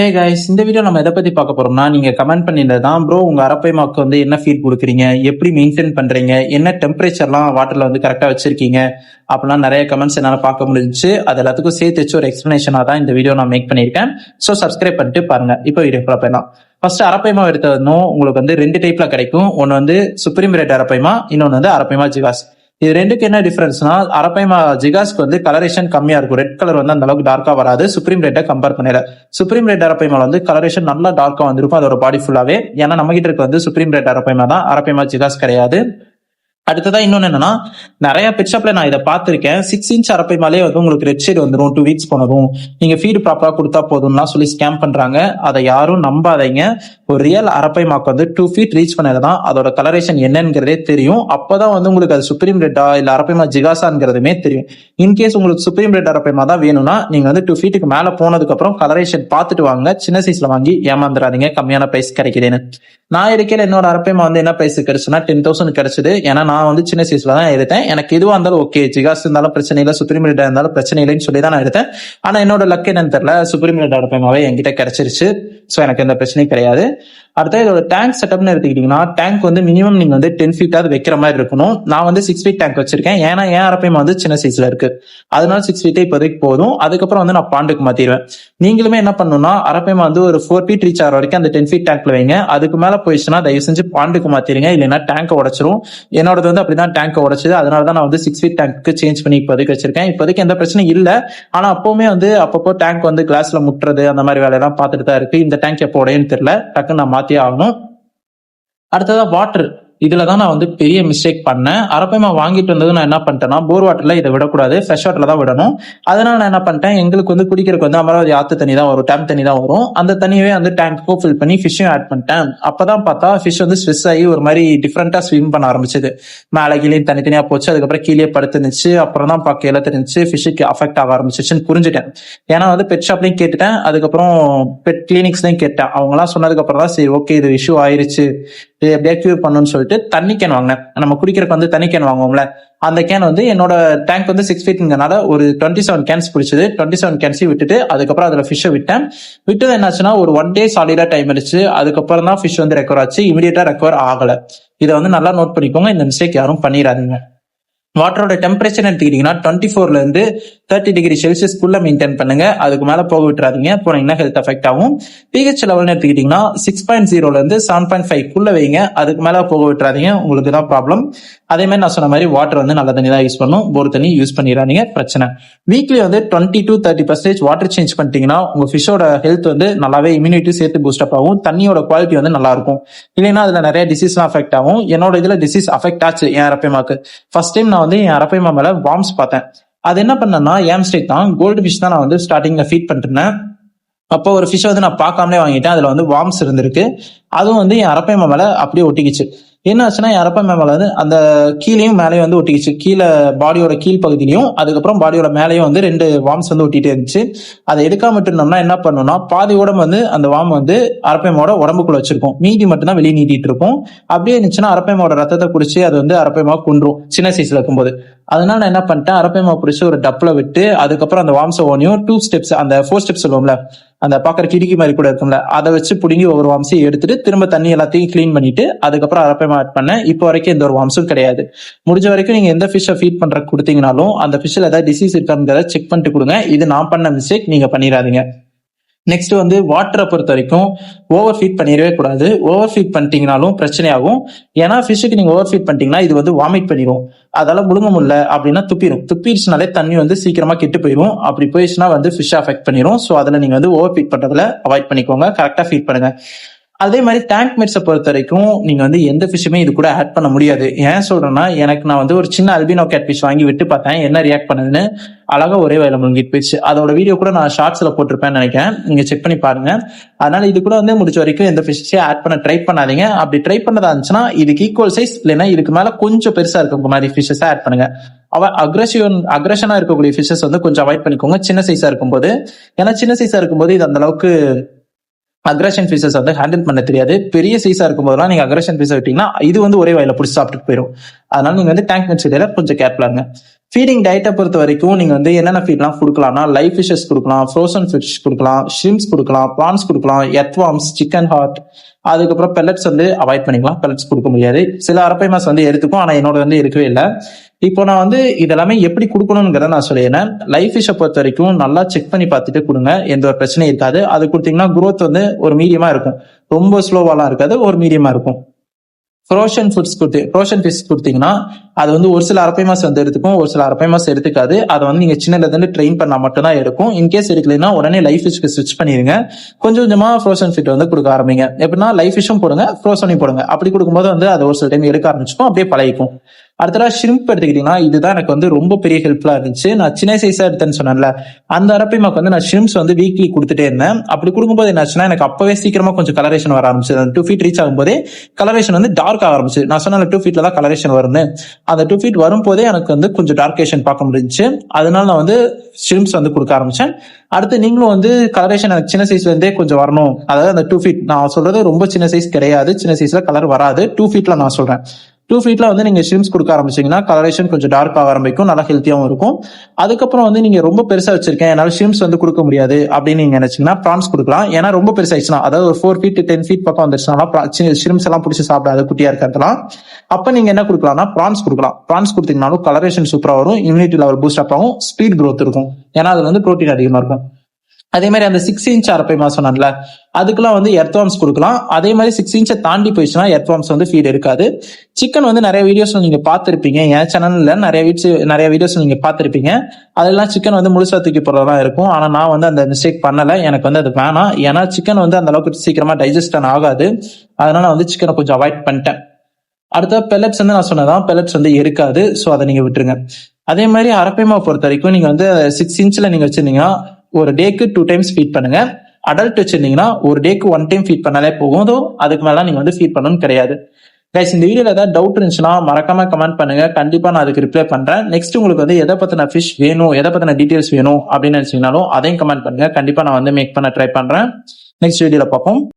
Hey guys, இந்த video நம்ம எதை பத்தி பார்க்க போறோம்னா, நீங்க கமெண்ட் பண்ணியிருந்தது தான் ப்ரோ, உங்க அரப்பை மாக்கு வந்து என்ன ஃபீட் கொடுக்குறீங்க, எப்படி மெயின்டைன் பண்றீங்க, என்ன டெம்பரேச்சர்லாம் வாட்டர்ல வந்து கரெக்டா வச்சிருக்கீங்க அப்படிலாம் நிறைய கமெண்ட்ஸ் என்னால பார்க்க முடிஞ்சுச்சு. அது எல்லாத்துக்கும் சேர்த்து வச்சு ஒரு எக்ஸ்பிளனேஷனா தான் இந்த வீடியோ நான் மேக் பண்ணியிருக்கேன். ஸோ சப்ஸ்கிரைப் பண்ணிட்டு பாருங்க. இப்போ வீடியோ போயிடலாம். ஃபர்ஸ்ட் அரப்பைமா எடுத்ததும் உங்களுக்கு வந்து ரெண்டு டைப்ல கிடைக்கும். ஒன்னு வந்து சுப்ரீம் ரேட் அரப்பைமா, இன்னொன்னு வந்து அரப்பைமா ஜிகாஸ். இது ரெண்டுக்கு என்ன டிஃபரன்ஸ்னா, அரப்பைமா ஜிகாஸ்க்கு வந்து கலரேஷன் கம்மியா இருக்கும். ரெட் கலர் வந்து அந்த அளவுக்கு டார்க்கா வராது சுப்ரீம் ரெட்டை கம்பேர் பண்ணல. சுப்ரீம் ரெட் அரப்பைமால வந்து கலரேஷன் நல்லா டார்க்கா வந்திருக்கும் அதோட பாடி ஃபுல்லாவே. ஏன்னா நம்ம கிட்ட இருக்க வந்து சுப்ரீம் ரெட் அரப்பைமா தான், அரப்பைமா ஜிகாஸ் கிடையாது. அடுத்ததா இன்னொன்னு என்னன்னா, நிறைய பெட் ஷாப்ல நான் இதை பார்த்திருக்கேன். 6 இன்ச் அரப்பைமாலே வந்து உங்களுக்கு ரெட் ஷேட் வந்துடும் 2 வீக்ஸ் போனதும். நீங்க ஃபீடு ப்ராப்பரா கொடுத்தா போதும்னா சொல்லி ஸ்கேம் பண்றாங்க. அதை யாரும் நம்பாதீங்க. ஒரு ரியல் அரப்பைமாக்கு வந்து 2 ஃபீட் ரீச் பண்ணதான் அதோட கலரேஷன் என்னங்கிறதே தெரியும். அப்பதான் வந்து உங்களுக்கு அது சுப்ரீம் ரெட்டா இல்ல அரப்பைமா ஜிகாசாங்கிறதுமே தெரியும். இன்கேஸ் உங்களுக்கு சுப்ரீம் ரெட் அரப்பைமா தான் வேணும்னா நீங்க வந்து 2 ஃபீட்டுக்கு மேல போனதுக்கு அப்புறம் கலரேஷன் பார்த்துட்டு வாங்க. சின்ன சைஸ்ல வாங்கி ஏமாந்துடாதீங்க கம்மியான பிரைஸ் கிடைக்குதுன்னு. நான் இருக்கையில என்னோட அரப்பைமா வந்து என்ன பிரைஸ் கிடைச்சுன்னா 10,000 கிடைச்சது. ஏன்னா நான் வந்து சின்ன சைஸ்ல தான் எடுத்தேன். எனக்கு எதுவா இருந்தாலும் ஓகே, ஜிகாஸ் இருந்தாலும் பிரச்சனை இல்லை, சுப்ரீம் ரெட் இருந்தாலும் பிரச்சனை இல்லைன்னு சொல்லி தான் நான் எடுத்தேன். ஆனா என்னோட லக் என்னன்னு தெரியல, சுப்ரீம் ரெட் அரப்பைமாவே என்கிட்ட கிடைச்சிருச்சு. ஸோ எனக்கு எந்த பிரச்சனையும் கிடையாது. அடுத்த இதோட டேங்க் செட்டப்னு எடுத்துக்கிட்டீங்கன்னா, டேங்க் வந்து மினிமம் நீங்க வந்து 10 ஃபீட்டாவது வைக்கிற மாதிரி இருக்கணும். நான் வந்து 6 ஃபீட் டேங்க் வச்சிருக்கேன். ஏன்னா என் அரப்பைமா வந்து சின்ன சைஸ்ல இருக்கு. அதனால 6 ஃபீட்டே இப்போதைக்கு போதும். அதுக்கப்புறம் வந்து நான் பாண்டுக்கு மாத்திடுவேன். நீங்களுமே என்ன பண்ணணும்னா, அரப்பைமா வந்து ஒரு 4 ஃபீட் ரீச் ஆகிற வரைக்கும் அந்த 10 ஃபீட் டேங்க்ல வைங்க. அதுக்கு மேல போயிடுச்சுன்னா தயவு செஞ்சு பாண்டுக்கு மாத்திருங்க, இல்லைன்னா டேங்கை உடைச்சிரும். என்னோட வந்து அப்படிதான் டேங்கை உடைச்சது. அதனால தான் நான் வந்து 6 ஃபீட் டேங்க்கு சேஞ்ச் பண்ணி இப்போதைக்கு வச்சிருக்கேன். இப்போதைக்கு எந்த பிரச்சனையும் இல்லை. ஆனா அப்பவுமே வந்து அப்பப்போ டேங்க் வந்து கிளாஸ்ல முட்டுறது அந்த மாதிரி வேலையெல்லாம் பார்த்துட்டு தான் இருக்கு. இந்த டேங்க் எப்போ உடையன்னு தெரியல, டக்குன்னு நான் மாத்தியே ஆகணும். அடுத்ததா வாட்டர். இதுலதான் நான் வந்து பெரிய மிஸ்டேக் பண்ணேன். அரப்பைமா வாங்கிட்டு வந்தது நான் என்ன பண்ணிட்டேன்னா, போர் வாட்டர்ல இதை விடக்கூடாது, ஃப்ரெஷ் வாட்டர்ல தான் விடணும். அதனால நான் என்ன பண்ணிட்டேன், எங்களுக்கு வந்து குடிக்கிறதுக்கு வந்து அமராவதி ஆத்து தண்ணி தான் வரும், டேம் தண்ணி தான் வரும். அந்த தண்ணியவே வந்து டேங்க்கும் ஃபில் பண்ணி ஃபிஷ்ஷும் ஆட் பண்ணிட்டேன். அப்பதான் பார்த்தா ஃபிஷ் வந்து ஸ்ட்ரெஸ் ஆகி ஒரு மாதிரி டிஃப்ரெண்டா ஸ்விம் பண்ண ஆரம்பிச்சது. மேலே கீழே தனித்தனியா போச்சு. அதுக்கப்புறம் கீழே படுத்துருந்துச்சு. அப்புறம் தான் பார்க்க தெரிஞ்சிச்சு ஃபிஷ்ஷுக்கு அஃபெக்ட் ஆக ஆரம்பிச்சிச்சுன்னு புரிஞ்சுட்டேன். ஏன்னா வந்து பெட் ஷாப்லையும் கேட்டுட்டேன், அதுக்கப்புறம் பெட் கிளினிக்ஸ்லையும் கேட்டேன். அவங்க எல்லாம் சொன்னதுக்கு அப்புறம் தான் சரி ஓகே இது இஷ்யூ ஆயிருச்சு, எப்படியா கியூர் பண்ணணும்னு சொல்லிட்டு தண்ணி கேன் வாங்கினேன். நம்ம குடிக்கிறதுக்கு வந்து தண்ணி கேன் வாங்குவோம்ல, அந்த கேன் வந்து என்னோட டேங்க் வந்து 6 ஃபீட்ங்கனால ஒரு 27 கேன்ஸ் பிடிச்சது. 27 கேன்ஸையும் விட்டுட்டு அதுக்கப்புறம் அதுல ஃபிஷ்ஷை விட்டேன். விட்டது என்னாச்சுன்னா, ஒரு 1 டே சாலிடா டைம் எடுச்சு. அதுக்கப்புறம் தான் ஃபிஷ் வந்து ரெக்கவர் ஆச்சு. இமீடியட்டா ரெக்கவர் ஆகல. இதை வந்து நல்லா நோட் பண்ணிக்கோங்க. இந்த மிஸ்டேக் யாரும் பண்ணிடாதீங்க. வாட்டரோட டெம்பரேச்சர் எடுத்துக்கிட்டீங்கன்னா 24 இருந்து 30 டிகிரி செல்சியஸ்க்குள்ள மெயின்டைன் பண்ணுங்க. அதுக்கு மேல போக விட்டுறாதீங்க, போனீங்கன்னா ஹெல்த் அஃபெக்ட் ஆகும். பிஹெச் லெவல்னு எடுத்துக்கிட்டீங்கன்னா 6.0 இருந்து 7.5 வைங்க. அதுக்கு மேல போக விட்டுறாதீங்க, உங்களுக்கு தான் ப்ராப்ளம். அதே மாதிரி நான் சொன்ன மாதிரி வாட்டர் வந்து நல்ல தண்ணி தான் யூஸ் பண்ணும், போர் தண்ணி யூஸ் பண்ணிடாதீங்க, பிரச்சனை. வீக்லி வந்து 20 to 30% வாட்டர் சேஞ்ச் பண்ணிட்டீங்கன்னா உங்க ஃபிஷோட ஹெல்த் வந்து நல்லாவே இம்யூனிட்டி சேர்த்து பூஸ்டப் ஆகும். தண்ணியோட குவாலிட்டி வந்து நல்லா இருக்கும். இல்லைன்னா அதுல நிறைய டிசீஸ்லாம் அஃபெக்ட் ஆகும். என்னோட இதுல டிசீஸ் அஃபெக்ட் ஆச்சு என் அரப்பைமாக்கு. ஃபர்ஸ்ட் டைம் நான் வந்து என் அரப்பைமா மேல வார்ம்ஸ் பார்த்தேன். அது என்ன பண்ணேன்னா, ஏம் ஸ்டேக் தான், கோல்டு ஃபிஷ் தான் நான் வந்து ஸ்டார்டிங்ல ஃபீட் பண்ணிருந்தேன். அப்போ ஒரு ஃபிஷ் வந்து நான் பார்க்காமலே வாங்கிட்டேன். அதுல வந்து வார்ம்ஸ் இருந்திருக்கு. அதுவும் வந்து என் அரப்பைமா மேல அப்படியே ஒட்டிக்கிச்சு. என்ன ஆச்சுன்னா, என் அரப்பைமா மேல வந்து அந்த கீழையும் மேலேயும் வந்து ஒட்டிக்கிச்சு. கீழே பாடியோட கீழ் பகுதியிலையும் அதுக்கப்புறம் பாடியோட மேலேயும் வந்து 2 வார்ம்ஸ் வந்து ஒட்டிட்டே இருந்துச்சு. அதை எடுக்காம விட்டுருந்தோம்னா என்ன பண்ணணும்னா, பாதி உடம்பு வந்து அந்த வார்ம் வந்து அரப்பைமாவோட உடம்புக்குள்ள வச்சிருக்கும், மீதி மட்டும் தான் வெளியே நீட்டிட்டு இருக்கும். அப்படியே இருந்துச்சுன்னா அரப்பைமாவோட ரத்தத்தை குடிச்சு அது வந்து அரப்பைமா கொன்றும் சின்ன சைஸ்ல இருக்கும்போது. அதனால நான் என்ன பண்ணிட்டேன், அரப்பைமா பிடிச்சி ஒரு டப்ல விட்டு அதுக்கப்புறம் அந்த வார்ம்ஸ் ஓனியும் 2 ஸ்டெப்ஸ், அந்த 4 ஸ்டெப்ஸ் சொல்லுவோம்ல, அந்த பாக்குற கிடுக்கி மாதிரி கூட இருக்கும்ல, அதை வச்சு புடுங்கி ஒவ்வொரு வார்ம்ஸையும் எடுத்துட்டு திரும்ப தண்ணி எல்லாத்தையும் கிளீன் பண்ணிட்டு அதுக்கப்புறம் அரப்பைமா ஆட் பண்ணேன். இப்போ வரைக்கும் எந்த ஒரு வார்ம்ஸும் கிடையாது. முடிஞ்ச வரைக்கும் நீங்க எந்த ஃபிஷ்ஷை ஃபீட் பண்ற கொடுத்தீங்கனாலும் அந்த ஃபிஷ்ல ஏதாவது டிசீஸ் இருக்காங்கிறத செக் பண்ணிட்டு கொடுங்க. இது நான் பண்ண மிஸ்டேக், நீங்க பண்ணிடாதீங்க. நெக்ஸ்ட் வந்து வாட்டரை பொறுத்த வரைக்கும் ஓவர் ஃபீட் பண்ணிடவே கூடாது. ஓவர் ஃபீட் பண்ணிட்டீங்கனாலும் பிரச்சனையாகும். ஏன்னா ஃபிஷ்ஷுக்கு நீங்க ஓவர் ஃபீட் பண்ணிட்டீங்கன்னா இது வந்து வாமிட் பண்ணிடும். அதெல்லாம் முழுங்க முடியல அப்படின்னா துப்பிடும். துப்பிடுச்சுனாலே தண்ணி வந்து சீக்கிரமா கெட்டு போயிடும். அப்படி போயிடுச்சுன்னா வந்து ஃபிஷ் அஃபெக்ட் பண்ணிடும். ஸோ அதில் நீங்க வந்து ஓவர் ஃபீட் பண்றதுல அவாய்ட் பண்ணிக்கோங்க, கரெக்டா ஃபீட் பண்ணுங்க. அதே மாதிரி டேங்க் மேட்ஸை பொறுத்த வரைக்கும் நீங்க வந்து எந்த ஃபிஷ்ஷுமே இது கூட ஆட் பண்ண முடியாது. ஏன் சொல்றேன்னா, நான் வந்து ஒரு சின்ன அல்பினோ கேட் ஃபிஷ் வாங்கி விட்டு பார்த்தேன், என்ன ரியாக்ட் பண்ணுதுன்னு. அழகா ஒரே வயல முழுங்கிட்டு போயிடுச்சு. அதோட வீடியோ கூட நான் ஷார்ட்ஸ்ல போட்டிருப்பேன்னு நினைக்கிறேன், நீங்க செக் பண்ணி பாருங்க. அதனால இது கூட வந்து முடிஞ்ச வரைக்கும் எந்த ஃபிஷ்ஷையும் ஆட் பண்ண ட்ரை பண்ணாதீங்க. அப்படி ட்ரை பண்ணதா இருந்துச்சுன்னா இதுக்கு ஈக்குவல் சைஸ் இல்லைன்னா இதுக்கு மேல கொஞ்சம் பெருசா இருக்க மாதிரி ஃபிஷ்ஷஸ் ஆட் பண்ணுங்க. அக்ரஷனா இருக்கக்கூடிய ஃபிஷ்ஷஸ் வந்து கொஞ்சம் அவாய்ட் பண்ணிக்கோங்க சின்ன சைஸா இருக்கும்போது. ஏன்னா சின்ன சைஸா இருக்கும்போது இது அந்த அளவுக்கு அக்ரஷன் ஃபிஷஸ் வந்து ஹேண்டில் பண்ண தெரியாது. பெரிய சைஸா இருக்கும் போதெல்லாம் நீங்க அக்ரஷன் ஃபிஷ் விட்டீங்கன்னா இது வந்து ஒரே வயல பிடிச்சி சாப்பிட்டு போயிடும். அதனால நீங்க வந்து டேங்க் மெட்ஸ் கொஞ்சம் கேர்ஃபுல்லா இருங்க. ஃபீடிங் டயட்டை பொறுத்த வரைக்கும் நீங்க வந்து என்னென்ன ஃபீட்லாம் கொடுக்கலாம்னா லைவ் ஃபிஷஸ் கொடுக்கலாம், ஃப்ரோசன் ஃபிஷ் கொடுக்கலாம், ஷ்ரிம்ப்ஸ் கொடுக்கலாம், ப்ரான்ஸ் கொடுக்கலாம், எர்த்வார்ம்ஸ், சிக்கன் ஹார்ட், அதுக்கப்புறம் பெல்லட்ஸ் வந்து அவாய்ட் பண்ணிக்கலாம். பெல்லட்ஸ் கொடுக்க முடியாது. சில அரப்பை மாஸ் வந்து எடுத்துக்கும், ஆனா என்னோட வந்து இருக்கவே இல்லை. இப்போ நான் வந்து இதெல்லாமே எப்படி கொடுக்கணுங்கிறத நான் சொல்லிடுறேன். லைவ் ஃபிஷ்ஷை பொறுத்த வரைக்கும் நல்லா செக் பண்ணி பார்த்துட்டு கொடுங்க, எந்த ஒரு பிரச்சனையும் இருக்காது. அது கொடுத்தீங்கன்னா growth வந்து ஒரு மீடியமா இருக்கும், ரொம்ப ஸ்லோவாலாம் இருக்காது, ஒரு மீடியமா இருக்கும். ஃப்ரோஷன் ஃபிஷ் கொடுத்தீங்கன்னா அது வந்து ஒரு சில அரப்பை மாசம் வந்து எடுத்துக்கும், ஒரு சில அரப்பை மாசம் எடுத்துக்காது. அதை வந்து நீங்க சின்னதுல இருந்து ட்ரெயின் பண்ணா மட்டும் தான் இருக்கும். இன்கேஸ் எடுக்கலைன்னா உடனே லைஃப் ஃபிஷ்க்கு ஸ்விட்ச் பண்ணிடுங்க. கொஞ்சம் கொஞ்சமா ஃப்ரோசன் ஃபிட் வந்து கொடுக்க ஆரம்பிங்க. எப்படின்னா லைஃப் ஃபிஷ்ஷும் போடுங்க, ஃப்ரோசனையும் போடுங்க. அப்படி கொடுக்கும்போது வந்து அது ஒரு சில டைம் எடுக்க ஆரம்பிச்சுக்கும், அப்படியே பழகிக்கும். அடுத்ததா ஷ்ரிம்ப் எடுத்துக்கிட்டீங்கன்னா இதுதான் எனக்கு வந்து ரொம்ப பெரிய ஹெல்ப்ஃபுல்லா இருந்துச்சு. நான் சின்ன சைஸா எடுத்தேன்னு சொன்னேன்ல, அந்த அரப்பை மாக்கு வந்து நான் ஷ்ரிம்ப்ஸ் வந்து வீக்லி கொடுத்துட்டே இருந்தேன். அப்படி கொடுக்கும்போது என்னாச்சுன்னா எனக்கு அப்பவே சீக்கிரமா கொஞ்சம் கலரேஷன் வர ஆரம்பிச்சு. அந்த 2 feet ரீச் ஆகும்போதே கலரேஷன் வந்து டார்க் ஆக ஆரம்பிச்சு. நான் சொன்ன 2 feetல தான் கலரேஷன் வரும்னு, அந்த 2 feet வரும்போதே எனக்கு வந்து கொஞ்சம் டார்கேஷன் பார்க்க முடிஞ்சுச்சு. அதனால நான் வந்து ஷ்ரிம்ப்ஸ் வந்து கொடுக்க ஆரம்பிச்சேன். அடுத்து நீங்களும் வந்து கலரேஷன் எனக்கு சின்ன சைஸ்ல இருந்தே கொஞ்சம் வரணும். அதாவது அந்த 2 feet நான் சொல்றது ரொம்ப சின்ன சைஸ் கிடையாது, சின்ன சைஸ்ல கலர் வராது. 2 feetல நான் சொல்றேன். 2 feetல வந்து நீங்க ஷ்ரிம்ப்ஸ் கொடுக்க ஆரம்பிச்சீங்கன்னா கலரேஷன் கொஞ்சம் டார்க் ஆக ஆரம்பிக்கும், நல்லா ஹெல்த்தியாவும் இருக்கும். அதுக்கப்புறம் வந்து நீங்க ரொம்ப பெருசா வச்சிருக்கேன், என்னால ஷ்ரிம்ப்ஸ் வந்து கொடுக்க முடியாது அப்படின்னு நீங்க நினைச்சீங்கன்னா ப்ரான்ஸ் கொடுக்கலாம். ஏன்னா ரொம்ப பெருசாயிடுச்சுன்னா, அதாவது ஒரு 4 feet 10 feet பக்கம் வந்துருச்சுன்னா ஷ்ரிம்ப்ஸ் எல்லாம் பிடிச்சி சாப்பிடாது, குட்டியா இருக்கிறதுலாம். அப்ப நீங்க என்ன கொடுக்கலாம்னா ப்ரான்ஸ் கொடுக்கலாம். ப்ரான்ஸ் கொடுத்தீங்கன்னாலும் கலரேஷன் சூப்பரா வரும், இம்யூனிட்டி லெவல் பூஸ்ட் அப் ஆகும், ஸ்பீட் growth இருக்கும். ஏன்னா அதுல வந்து ப்ரோட்டீன் அதிகமா இருக்கும். அதே மாதிரி அந்த 6 inch அரப்பை மாஸ் சொன்னேன்ல, அதுக்கெல்லாம் வந்து எர்த்வார்ம்ஸ் கொடுக்கலாம். அதே மாதிரி 6 inch தாண்டி போயிடுச்சுன்னா எர்த்வார்ம்ஸ் வந்து ஃபீட் இருக்காது. சிக்கன் வந்து நிறைய வீடியோஸ்ல நீங்க பார்த்திருப்பீங்க, என் சேனல்ல நிறைய வீடியோஸ் நீங்க பார்த்திருப்பீங்க. அதெல்லாம் சிக்கன் வந்து முழுசா தூக்கி போடுறதா இருக்கும். ஆனா நான் வந்து அந்த மிஸ்டேக் பண்ணல, எனக்கு வந்து அது வேணாம். ஏன்னா சிக்கன் வந்து அந்த அளவுக்கு சீக்கிரமா டைஜஸ்டன் ஆகாது. அதனால வந்து சிக்கனை கொஞ்சம் அவாய்ட் பண்ணிட்டேன். அடுத்த பெல்லட்ஸ் வந்து நான் சொன்னதான், பெல்லட்ஸ் வந்து இருக்காது, ஸோ அதை நீங்க விட்டுருங்க. அதே மாதிரி அரப்பை மாவு பொறுத்த வரைக்கும் நீங்க வந்து 6 inchல நீங்க வச்சிருந்தீங்கன்னா ஒரு டேக்கு 2 times ஃபீட் பண்ணுங்க. அடல்ட் வச்சிருந்தீங்கன்னா ஒரு டேக்கு 1 time ஃபீட் பண்ணாலே போதும், அதுக்கு மேல நீங்க வந்து ஃபீட் பண்ணணும்னு கிடையாது. கைஸ், இந்த வீடியோல ஏதாவது டவுட் இருந்துச்சுன்னா மறக்காம கமெண்ட் பண்ணுங்க, கண்டிப்பா நான் அதுக்கு ரிப்ளை பண்றேன். நெக்ஸ்ட் உங்களுக்கு வந்து எதை பத்தின ஃபிஷ் வேணும், எதை பத்தின டீடைல்ஸ் வேணும் அப்படின்னு நினைச்சீங்கன்னாலும் அதையும் கமெண்ட் பண்ணுங்க, கண்டிப்பா நான் வந்து மேக் பண்ண ட்ரை பண்றேன். நெக்ஸ்ட் வீடியோல பார்ப்போம்.